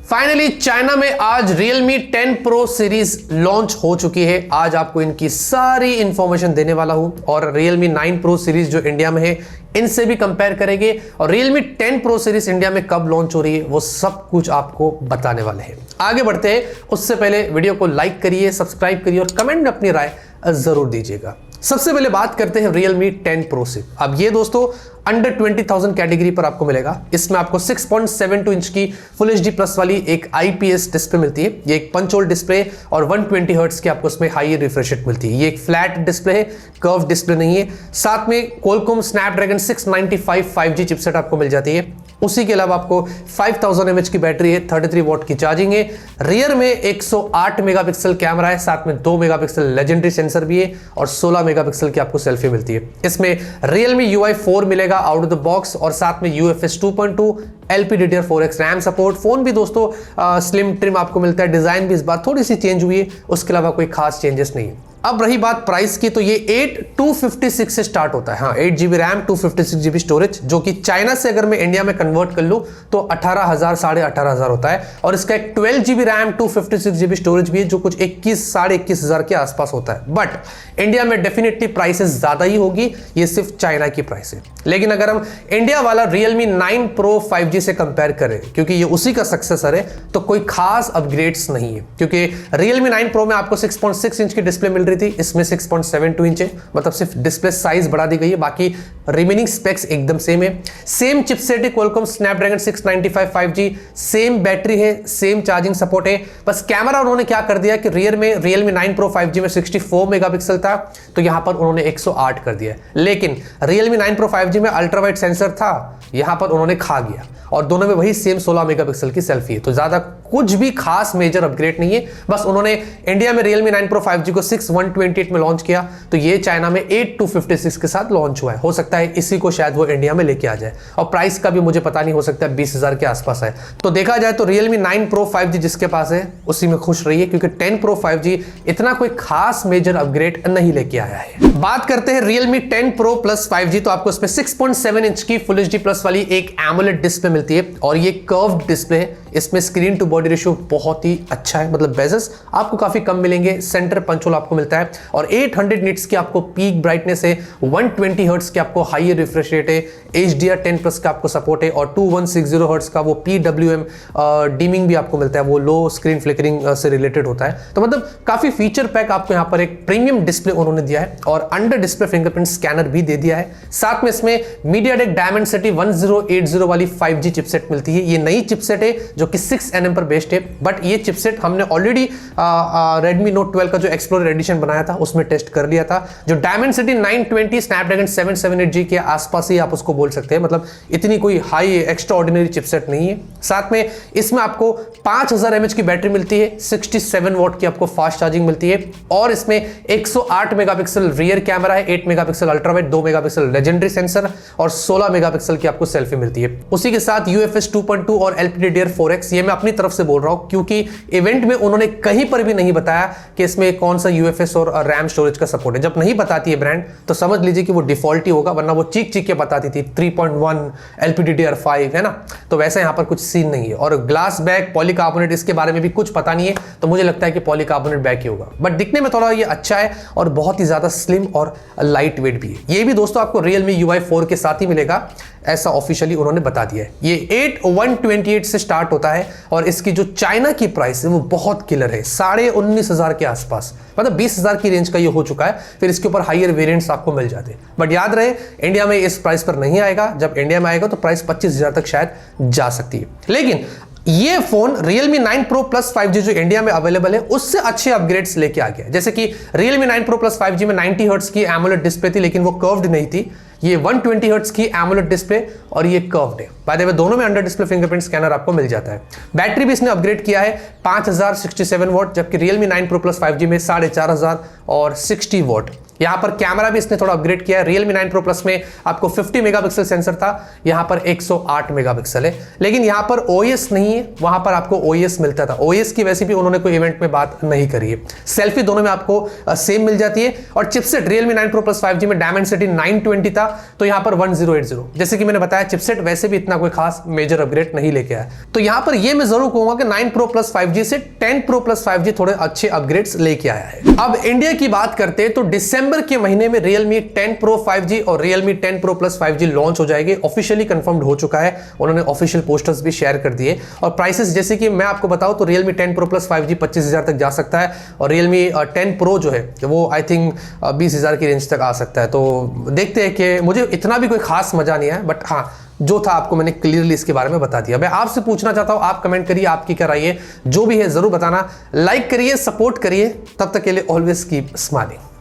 Finally China में आज Realme 10 Pro series launch हो चुकी है। आज आपको इनकी सारी इंफॉर्मेशन देने वाला हूं और Realme 9 Pro सीरीज जो इंडिया में है इनसे भी कंपेयर करेंगे और Realme 10 Pro सीरीज इंडिया में कब लॉन्च हो रही है वो सब कुछ आपको बताने वाले हैं। आगे बढ़ते हैं, उससे पहले वीडियो को लाइक करिए, सब्सक्राइब करिए और कमेंट में अपनी राय जरूर दीजिएगा। सबसे पहले बात करते हैं Realme 10 Pro से। अब ये दोस्तों अंडर 20,000 कैटेगरी पर आपको मिलेगा। इसमें आपको 6.72 इंच की फुल एचडी प्लस वाली एक IPS डिस्प्ले मिलती है। ये एक पंच होल डिस्प्ले और 120 हर्ट्ज की आपको इसमें हाई रिफ्रेश रेट मिलती है। ये एक फ्लैट डिस्प्ले है, कर्व डिस्प्ले नहीं है। साथ में Qualcomm Snapdragon 695 5G चिपसेट आपको मिल जाती है। उसी के अलावा आपको 5000 mAh की बैटरी है, 33 वॉट की चार्जिंग है। रियर में 108 मेगापिक्सल कैमरा है, साथ में 2 मेगापिक्सल लेजेंडरी सेंसर भी है और 16 मेगापिक्सल की आपको सेल्फी मिलती है। इसमें Realme UI 4 मिलेगा आउट ऑफ द बॉक्स और साथ में UFS 2.2 LPDDR4X RAM support. Phone भी दोस्तों स्लिम ट्रिम आपको मिलता है। डिजाइन भी इस बार थोड़ी सी चेंज हुई है, उसके अलावा कोई खास चेंजेस नहीं है। अब रही बात प्राइस की, तो ये 8256 से स्टार्ट होता है। हाँ, 8GB रैम 256GB स्टोरेज, जो कि चाइना से अगर मैं इंडिया में कन्वर्ट कर लूं तो 18,000 साढ़े 18,000 होता है। और इसका एक 12GB रैम 256GB स्टोरेज भी है जो कुछ 21 साढ़े 21,000 के आसपास होता है। बट इंडिया में डेफिनेटली प्राइसेस ज्यादा ही होगी, ये सिर्फ चाइना की प्राइस है। लेकिन अगर हम इंडिया वाला Realme 9 Pro 5G से कंपेयर करें, क्योंकि ये उसी का सक्सेसर है, तो कोई खास अपग्रेड्स नहीं है। क्योंकि Realme 9 Pro में आपको 6.6 इंच की डिस्प्ले मिल रही थी, इसमें 6.72 इंच है, मतलब सिर्फ डिस्प्ले साइज बढ़ा दी गई है, बाकी रिमेनिंग स्पेक्स एकदम सेम है। सेम चिपसेट है Qualcomm Snapdragon 695 5G, same battery है, सेम चार्जिंग सपोर्ट है। बस कैमरा उन्होंने क्या कर दिया कि रियर में Realme 9 Pro 5G में 64 मेगापिक्सल था, तो यहां पर उन्होंने 108 कर दिया। लेकिन Realme 9 Pro 5G में अल्ट्रा वाइड सेंसर था, यहां पर उन्होंने खा गया और दोनों में वही सेम 16 मेगापिक्सल की सेल्फी है। तो ज्यादा कुछ भी खास मेजर अपग्रेड नहीं है। बस उन्होंने इंडिया में Realme 9 Pro 5G को 6128 में लॉन्च किया, तो ये चाइना में 8256 के साथ लॉन्च हुआ है। हो सकता है इसी को शायद वो इंडिया में लेके आ जाए, और प्राइस का भी मुझे पता नहीं, हो सकता है 20,000 के आसपास है। तो देखा जाए तो Realme 9 Pro 5G जिसके पास है उसी में खुश रहिए, क्योंकि 10 Pro 5G इतना कोई खास मेजर अपग्रेड नहीं लेके आया है। बात करते हैं Realme 10 Pro Plus 5G, तो आपको इसमें 6.7 इंच की फुल एचडी प्लस वाली एक AMOLED डिस्प्ले मिलती है और ये कर्व्ड डिस्प्ले है। इसमें स्क्रीन टू बॉडी रेशियो बहुत ही अच्छा है, मतलब बेजल्स आपको काफी कम मिलेंगे। सेंटर पंच होल आपको मिलता है और 800 निट्स की आपको पीक ब्राइटनेस है, 120 हर्ट्ज की आपको हाई रिफ्रेश रेट है, HDR10 प्लस का आपको सपोर्ट है और 2160 हर्ट्ज का वो PWM डिमिंग भी आपको मिलता है, वो लो स्क्रीन फ्लिकरिंग से रिलेटेड होता है। तो मतलब काफी फीचर पैक आपको यहाँ पर एक प्रीमियम डिस्प्ले उन्होंने दिया है और अंडर डिस्प्ले फिंगरप्रिंट स्कैनर भी दे दिया है। साथ में इसमें MediaTek Dimensity 1080 वाली 5G चिपसेट मिलती है। ये नई चिपसेट है जो कि 6nm पर बेस्ड है, बट ये चिपसेट हमने ऑलरेडी Redmi Note 12 का जो एक्सप्लोरर एडिशन बनाया था उसमें टेस्ट कर लिया था। जो Dimensity 920 Snapdragon 778G के आसपास ही आप उसको बोल सकते हैं, मतलब इतनी कोई हाई एक्स्ट्रा ऑर्डिनरी चिपसेट नहीं है। साथ में इसमें आपको 5000 mAh की बैटरी मिलती है, 67 वॉट की आपको फास्ट चार्जिंग मिलती है और इसमें 108 मेगापिक्सल रियर कैमरा है, 8 megapixel ultra wide, 2 megapixel legendary sensor और 16 मेगापिक्सल की आपको सेल्फी मिलती है। उसी के साथ UFS 2.2 और LPDDR4X, ये मैं अपनी तरफ से बोल रहा हूं क्योंकि इवेंट में उन्होंने कहीं पर भी नहीं बताया कि इसमें कौन सा UFS और रैम स्टोरेज का सपोर्ट है। जब नहीं बताती है ब्रांड तो समझ लीजिए कि वो डिफॉल्ट ही होगा, वरना वो चीख चीख के बताती थी 3.1 LPDDR5 है ना। तो वैसे यहां पर कुछ सीन नहीं है। और ग्लास बैक पॉलीकार्बोनेट, इसके बारे में भी कुछ पता नहीं है, तो मुझे लगता है कि पॉलीकार्बोनेट बैक ही होगा। बट दिखने में थोड़ा ये अच्छा है और बहुत ही ज्यादा स्लिम और लाइट वेट भी है। ये भी दोस्तों आपको Realme UI 4 के साथ ही मिलेगा, ऐसा ऑफिशियली उन्होंने बता दिया है। ये 8128 से स्टार्ट होता है और इसकी जो चाइना की प्राइस है वो बहुत किलर है, 19,500 के आसपास, मतलब 20,000 की रेंज का ये हो चुका है। फिर इसके ऊपर हायर वेरिएंट्स आपको मिल जाते हैं। बट याद रहे इंडिया में इस प्राइस पर नहीं आएगा, जब इंडिया में आएगा तो प्राइस 25,000 तक शायद जा सकती है। लेकिन ये phone Realme 9 Pro Plus 5G जो इंडिया में अवेलेबल है उससे अच्छे अपग्रेड्स लेके आ गया। जैसे कि Realme 9 Pro Plus 5G में 90 हर्ट्ज की AMOLED डिस्प्ले थी, लेकिन वो कर्व्ड नहीं थी। ये 120 हर्ट्ज की AMOLED डिस्प्ले और ये कर्व्ड है। बाय द वे दोनों में अंडर डिस्प्ले फिंगरप्रिंट स्कैनर आपको मिल जाता है। बैटरी भी इसने अपग्रेड किया है, 5067 वॉट, जबकि Realme 9 Pro Plus 5G में 4500 और 60 वॉट। यहां पर कैमरा भी इसने थोड़ा अपग्रेड किया है। Realme 9 Pro Plus में आपको 50 मेगापिक्सल सेंसर था, यहां पर 108 मेगापिक्सल है। लेकिन यहां पर OIS नहीं है, वहां पर आपको OIS मिलता था। OIS की वैसे भी उन्होंने कोई इवेंट में बात नहीं करी है। सेल्फी दोनों में आपको सेम मिल जाती है। और chipset Realme 9 Pro Plus 5G में Dimensity 920 था, तो यहां पर 1080। जैसे कि मैंने बताया, चिपसेट वैसे भी इतना कोई खास मेजर अपग्रेड नहीं लेके आया। तो यहां पर यह मैं जरूर कहूंगा कि 9 Pro Plus 5G से 10 Pro Plus 5G थोड़े अच्छे अपग्रेड्स लेके आया है। अब इंडिया की बात करते हैं तो दिसंबर के महीने में Realme 10 Pro 5G और Realme 10 Pro Plus 5G launch हो जाएगी। ऑफिशियली कंफर्म्ड हो चुका है, उन्होंने ऑफिशियल पोस्टर्स भी शेयर कर दिए। और प्राइसेस जैसे कि मैं आपको बताऊं तो Realme 10 Pro Plus 5G 25,000 तक जा सकता है और Realme 10 Pro जो है वो आई थिंक 20,000 की रेंज तक आ सकता है। तो देखते हैं कि मुझे इतना भी कोई खास मजा नहीं आया, बट हाँ जो था आपको मैंने क्लियरली इसके बारे में बता दिया। मैं आपसे पूछना चाहता हूं, आप कमेंट करिए, आपकी क्या राय है, जो भी है जरूर बताना। लाइक करिए, सपोर्ट करिए। तब तक के लिए ऑलवेज कीप स्माइलिंग।